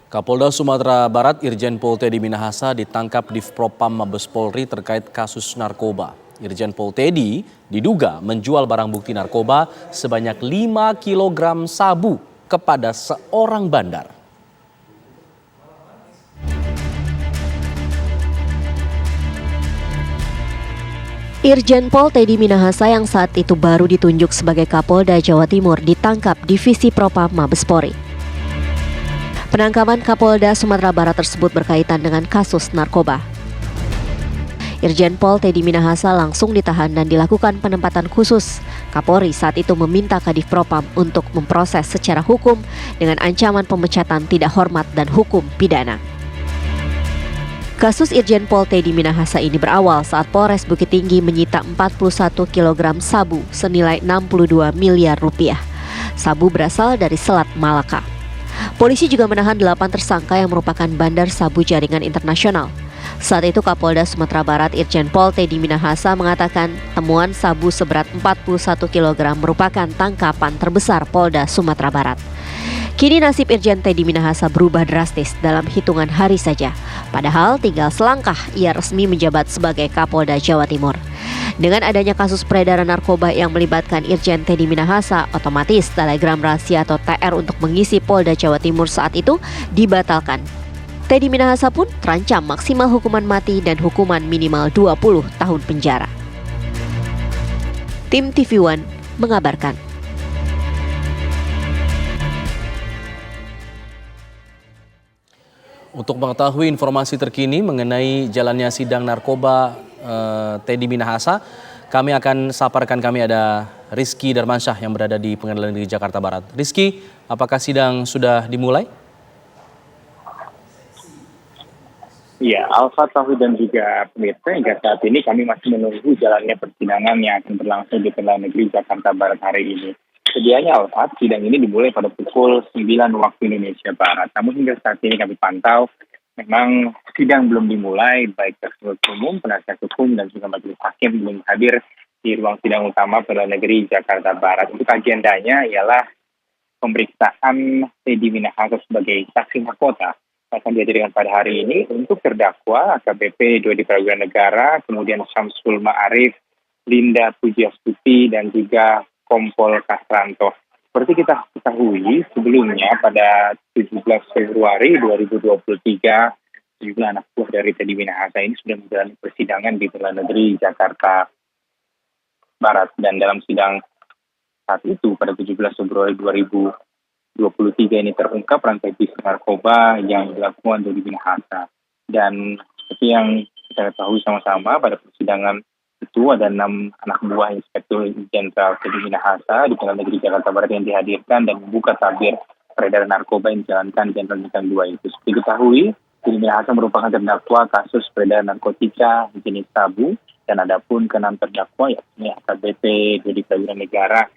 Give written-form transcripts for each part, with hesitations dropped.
Kapolda Sumatera Barat Irjen Pol Teddy Minahasa ditangkap di Propam Mabes Polri terkait kasus narkoba. Irjen Pol Teddy diduga menjual barang bukti narkoba sebanyak 5 kg sabu kepada seorang bandar. Irjen Pol Teddy Minahasa yang saat itu baru ditunjuk sebagai Kapolda Jawa Timur ditangkap Divisi Propam Mabes Polri. Penangkapan Kapolda Sumatera Barat tersebut berkaitan dengan kasus narkoba. Irjen Pol Teddy Minahasa langsung ditahan dan dilakukan penempatan khusus. Kapolri saat itu meminta Kadif Propam untuk memproses secara hukum dengan ancaman pemecatan tidak hormat dan hukum pidana. Kasus Irjen Pol Teddy Minahasa ini berawal saat Polres Bukit Tinggi menyita 41 kg sabu senilai 62 miliar rupiah. Sabu berasal dari Selat Malaka. Polisi juga menahan 8 tersangka yang merupakan bandar sabu jaringan internasional. Saat itu Kapolda Sumatera Barat Irjen Pol Teddy Minahasa mengatakan temuan sabu seberat 41 kg merupakan tangkapan terbesar Polda Sumatera Barat. Kini nasib Irjen Teddy Minahasa berubah drastis dalam hitungan hari saja. Padahal tinggal selangkah ia resmi menjabat sebagai Kapolda Jawa Timur. Dengan adanya kasus peredaran narkoba yang melibatkan Irjen Teddy Minahasa, otomatis telegram rahasia atau TR untuk mengisi Polda Jawa Timur saat itu dibatalkan. Teddy Minahasa pun terancam maksimal hukuman mati dan hukuman minimal 20 tahun penjara. Tim TV One mengabarkan. Untuk mengetahui informasi terkini mengenai jalannya sidang narkoba Teddy Minahasa, kami akan saparkan ada Rizky Darmansyah yang berada di Pengadilan Negeri Jakarta Barat. Rizky, apakah sidang sudah dimulai? Ya, Alfa, Tahu dan juga pemirsa, hingga saat ini kami masih menunggu jalannya persidangan yang akan berlangsung di Pengadilan Negeri Jakarta Barat hari ini. Sedianya Alfa, sidang ini dimulai pada pukul 9 waktu Indonesia Barat. Namun hingga saat ini kami pantau, memang sidang belum dimulai, baik penuntut umum, penasihat hukum, dan juga majelis hakim belum hadir di ruang sidang utama Pengadilan Negeri Jakarta Barat. Untuk agendanya ialah pemeriksaan Teddy Minahasa sebagai saksi mahkota akan dihadirkan pada hari ini untuk terdakwa AKBP Dodi Prawiran Negara, kemudian Syamsul Ma'arif, Linda Pujiastuti, dan juga Kompol Kasranto. Seperti kita ketahui sebelumnya pada 17 Februari 2023, sejumlah anak buah dari Teddy Minahasa ini sudah menjalani persidangan di Pengadilan Negeri Jakarta Barat. Dan dalam sidang saat itu pada 17 Februari 2023 ini terungkap rantai bisnis narkoba yang dilakukan Teddy Minahasa. Dan seperti yang kita ketahui sama-sama, pada persidangan itu ada 6 anak buah Inspektur Jenderal Teddy Minahasa di Pengadilan Negeri Jakarta Barat yang dihadirkan dan membuka tabir peredaran narkoba yang dijalankan Jenderal Bintang 2 itu. Seperti diketahui, Teddy Minahasa merupakan terdakwa kasus peredaran narkotika jenis sabu, dan ada pun ke-6 terdakwa yakni AKBP Dodi Prawiran Negara,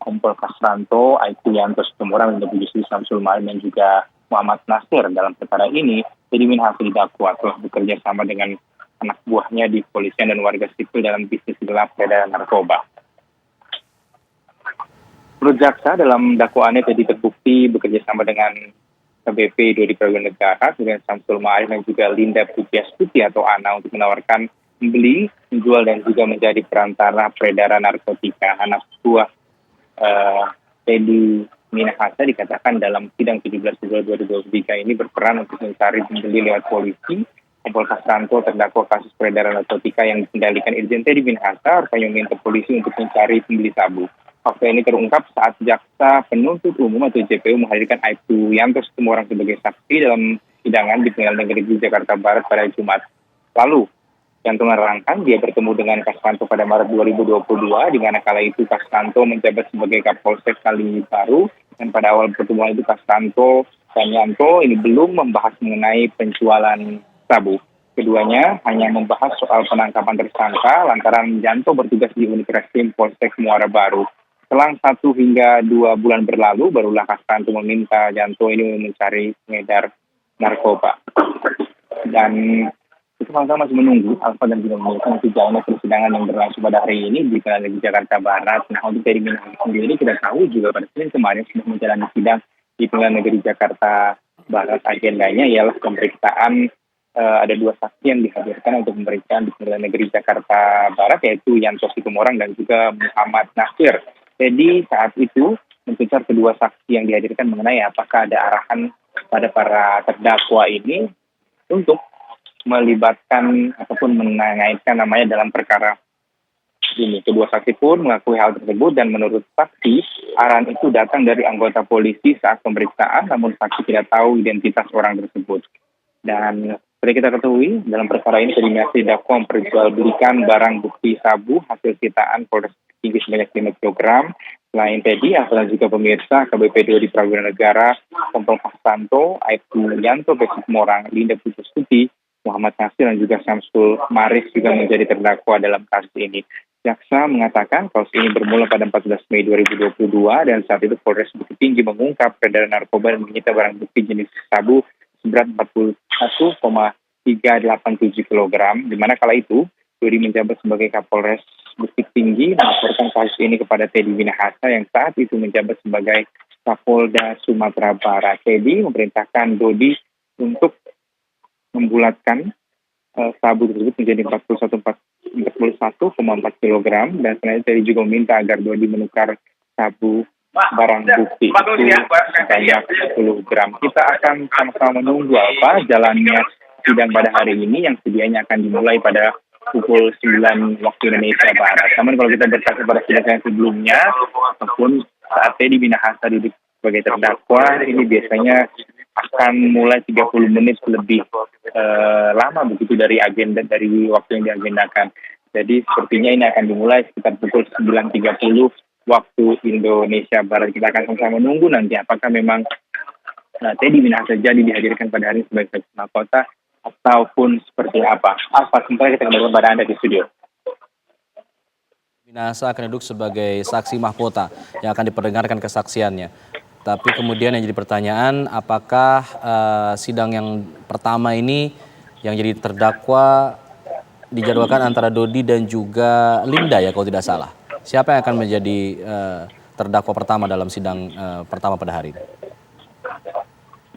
Kompol Kasranto, Aiku Yanto Situmorang, dan Bujisuti Syamsul Ma'arif dan juga Muhammad Nasir. Dalam perkara ini, Teddy Minahasa didakwa telah bekerja sama dengan anak buahnya di kepolisian dan warga sipil dalam bisnis gelap peredaran narkoba. Menurut jaksa, dalam dakwaannya Teddy terbukti bekerja sama dengan KBP Dodi Prawiran Negara, dengan Syamsul Ma'arif dan juga Linda Pujiastuti atau Ana untuk menawarkan membeli, menjual, dan juga menjadi perantara peredaran narkotika. Anak buah Teddy Minahasa dikatakan dalam sidang 17 Februari 2023 ini berperan untuk mencari pembeli lewat polisi. Kompol Kasranto terdakwa kasus peredaran narkotika yang dikendalikan Irjen Teddy Minahasa rupanya meminta polisi untuk mencari pembeli sabu. Fakta ini terungkap saat jaksa penuntut umum atau JPU menghadirkan Aiku Yanto Situmorang sebagai saksi dalam sidangan di Pengadilan Negeri Jakarta Barat pada Jumat lalu. Yanto menerangkan dia bertemu dengan Kasranto pada Maret 2022, di mana kala itu Kasranto menjabat sebagai Kapolsek Kalibaru, dan pada awal pertemuan itu Kasranto dan Yanto ini belum membahas mengenai penjualan sabu. Keduanya hanya membahas soal penangkapan tersangka lantaran Yanto bertugas di unit reskrim Polsek Muara Baru. Selang 1 hingga 2 bulan berlalu, barulah Kasranto meminta Yanto ini mencari pengedar narkoba. Dan itu sama-sama masih menunggu Alfa dan juga menunggu jalannya persidangan yang berlangsung pada hari ini di Pengadilan Negeri Jakarta Barat. Nah, untuk Teddy Minahasa sendiri kita tahu juga pada Senin kemarin sudah menjalani sidang di Pengadilan Negeri Jakarta Barat agendanya ialah pemeriksaan ada 2 saksi yang dihadirkan untuk pemeriksaan di Pengadilan Negeri Jakarta Barat, yaitu Yanto Situmorang dan juga Muhammad Nasir. Jadi saat itu mencecar kedua saksi yang dihadirkan mengenai apakah ada arahan pada para terdakwa ini untuk melibatkan ataupun mengaitkan namanya dalam perkara ini. Kedua saksi pun mengakui hal tersebut dan menurut saksi, arahan itu datang dari anggota polisi saat pemeriksaan, namun saksi tidak tahu identitas orang tersebut. Dan seperti kita ketahui, dalam perkara ini terindikasi dakwa memperjualbelikan barang bukti sabu hasil sitaan Polres Tinggi sebanyak 5 kg. Selain Teddy, dan juga pemirsa KBP 2 di Prawiran Negara, Kompol Pasanto, Aibtu Yanto, Besik Morang, Linda Putustuti, Muhammad Nasir dan juga Syamsul Maris juga menjadi terdakwa dalam kasus ini. Jaksa mengatakan kasus ini bermula pada 14 Mei 2022 dan saat itu Polres Bukit Tinggi mengungkap peredaran narkoba dan menyita barang bukti jenis sabu seberat 41,387 kg, di mana kala itu Dodi menjabat sebagai Kapolres Bukit Tinggi melaporkan kasus ini kepada Teddy Minahasa yang saat itu menjabat sebagai Kapolda Sumatera Barat. Teddy memerintahkan Dodi untuk membulatkan sabu tersebut menjadi 41,4 kg dan selain Teddy juga meminta agar Dodi menukar sabu barang bukti itu sebanyak 10 gram. Kita akan sama-sama menunggu apa jalannya sidang pada hari ini yang sedianya akan dimulai pada pukul 9 waktu Indonesia Barat. Namun kalau kita berkaca pada sidang yang sebelumnya, ataupun saat Teddy Minahasa duduk sebagai terdakwa, ini biasanya akan mulai 30 menit lebih lama begitu dari agenda, dari waktu yang diagendakan. Jadi sepertinya ini akan dimulai sekitar pukul 9.30 waktu Indonesia Barat. Kita akan sama-sama menunggu nanti apakah memang Teddy Minahasa jadi dihadirkan pada hari ini sebagai saksi mahkota ataupun seperti apa. Sementara kita kembali kepada Anda di studio. Minahasa akan duduk sebagai saksi mahkota yang akan diperdengarkan kesaksiannya. Tapi kemudian yang jadi pertanyaan, apakah sidang yang pertama ini yang jadi terdakwa dijadwalkan antara Dodi dan juga Linda ya kalau tidak salah. Siapa yang akan menjadi terdakwa pertama dalam sidang pertama pada hari ini?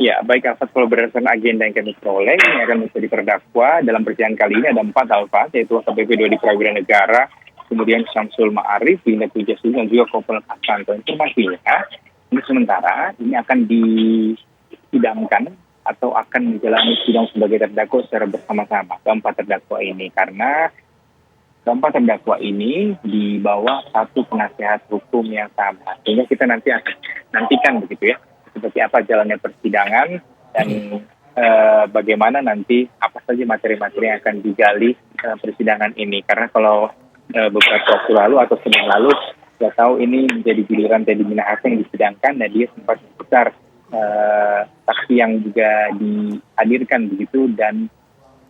Ya, baik Alfat, kalau berdasarkan agenda yang kami peroleh, ini akan menjadi terdakwa dalam persidangan kali ini ada 4 Alfat, yaitu KBP 2 di Prawiran Negara, kemudian Syamsul Ma'arif, Linda Pujastuti dan juga Kompol Pasanto. Informasinya, ini sementara ini akan disidangkan atau akan menjalani sidang sebagai terdakwa secara bersama-sama keempat terdakwa ini, karena keempat terdakwa ini di bawah satu penasehat hukum yang sama. Sehingga kita nanti akan nantikan begitu ya, seperti apa jalannya persidangan dan bagaimana nanti apa saja materi-materi yang akan digali persidangan ini. Karena kalau beberapa waktu lalu atau senin lalu, saya tahu ini menjadi giliran Teddy Minahasa yang disidangkan dan dia sempat besar saksi yang juga dihadirkan begitu dan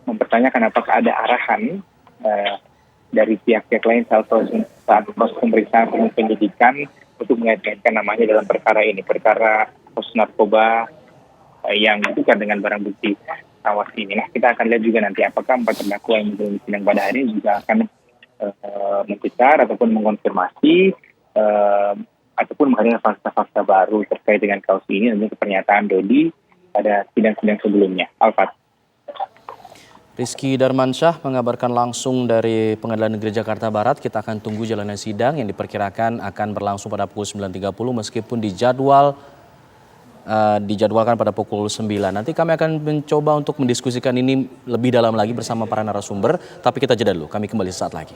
mempertanyakan apakah ada arahan dari pihak-pihak lain saat proses pemeriksaan penyidikan untuk mengait-ngaitkan namanya dalam perkara ini, perkara kasus narkoba yang bukan dengan barang bukti awas ini. Nah, kita akan lihat juga nanti apakah 4 terdakwa yang menjalani sidang pada hari ini juga akan mencecar ataupun mengonfirmasi ataupun menghadirkan fakta-fakta baru terkait dengan kasus ini dan pernyataan Dodi pada sidang-sidang sebelumnya. Alfat. Rizky Darmansyah mengabarkan langsung dari Pengadilan Negeri Jakarta Barat. Kita akan tunggu jalannya sidang yang diperkirakan akan berlangsung pada pukul 9.30 meskipun dijadwalkan pada pukul 9. Nanti kami akan mencoba untuk mendiskusikan ini lebih dalam lagi bersama para narasumber, tapi kita jeda dulu. Kami kembali sesaat lagi.